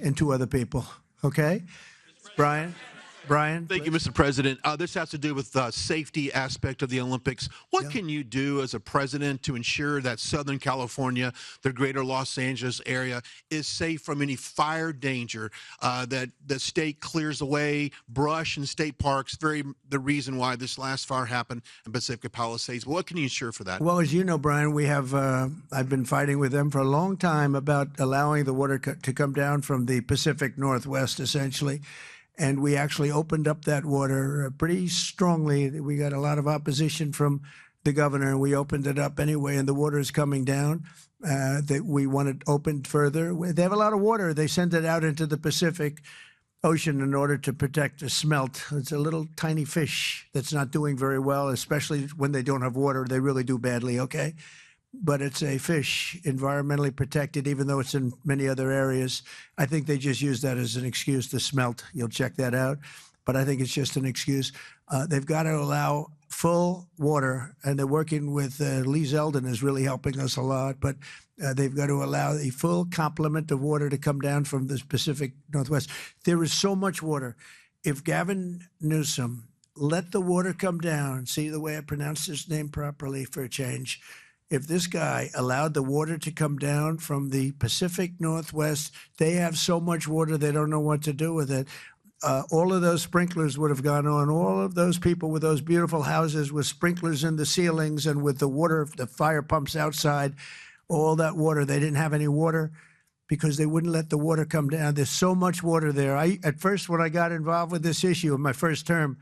and two other people. Okay, Brian. Thank you, Mr. President. This has to do with the safety aspect of the Olympics. What can you do as a president to ensure that Southern California, the greater Los Angeles area, is safe from any fire danger, that the state clears away brush in state parks, the reason why this last fire happened in Pacific Palisades? What can you ensure for that? Well, as you know, Brian, we have, I've been fighting with them for a long time about allowing the water to come down from the Pacific Northwest, essentially. And we actually opened up that water pretty strongly. We got a lot of opposition from the governor, and we opened it up anyway, and the water is coming down. That we want it opened further. They have a lot of water. They send it out into the Pacific Ocean in order to protect the smelt. It's a little tiny fish that's not doing very well, especially when they don't have water. They really do badly, okay? But it's a fish, environmentally protected, even though it's in many other areas. I think they just use that as an excuse to smelt. You'll check that out. But I think it's just an excuse. They've got to allow full water, and they're working with Lee Zeldin is really helping us a lot. But they've got to allow the full complement of water to come down from the Pacific Northwest. There is so much water. If Gavin Newsom let the water come down, see the way I pronounced his name properly for a change, if this guy allowed the water to come down from the Pacific Northwest, they have so much water they don't know what to do with it. All of those sprinklers would have gone on. All of those people with those beautiful houses with sprinklers in the ceilings and with the water, the fire pumps outside, all that water, they didn't have any water because they wouldn't let the water come down. There's so much water there. At first, when I got involved with this issue in my first term,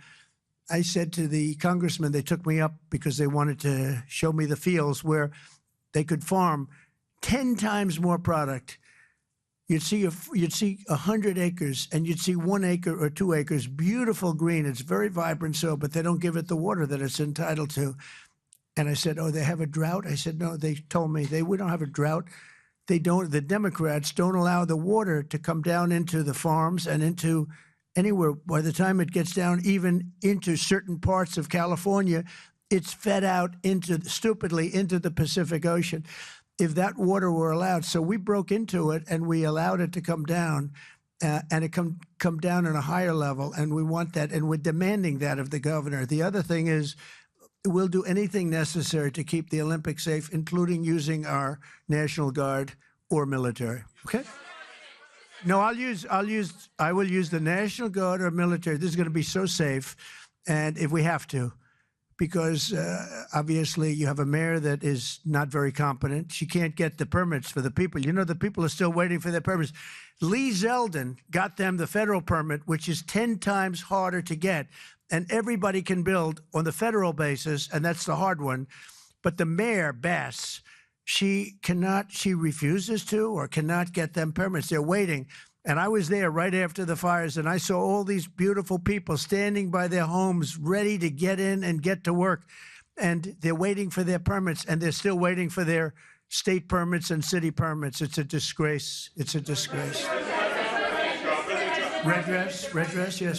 I said to the congressman, they took me up because they wanted to show me the fields where they could farm 10 times more product. You'd see 100 acres, and you'd see 1 acre or 2 acres, beautiful green. It's very vibrant soil, but they don't give it the water that it's entitled to. And I said, oh, they have a drought? I said, no, they told me we don't have a drought. They don't. The Democrats don't allow the water to come down into the farms and into anywhere. By the time it gets down even into certain parts of California, it's fed out stupidly into the Pacific Ocean. If that water were allowed, so we broke into it and we allowed it to come down, and it come down at a higher level, and we want that, and we're demanding that of the governor. The other thing is, we'll do anything necessary to keep the Olympics safe, including using our National Guard or military. Okay. No, I will use the National Guard or military. This is going to be so safe, and if we have to, because obviously you have a mayor that is not very competent. She can't get the permits for the people. You know, the people are still waiting for their permits. Lee Zeldin got them the federal permit, which is 10 times harder to get, and everybody can build on the federal basis, and that's the hard one. But the mayor, Bass, she refuses to or cannot get them permits. They're waiting. And I was there right after the fires, and I saw all these beautiful people standing by their homes, ready to get in and get to work. And they're waiting for their permits, and they're still waiting for their state permits and city permits. It's a disgrace. It's a disgrace. Red dress, yes.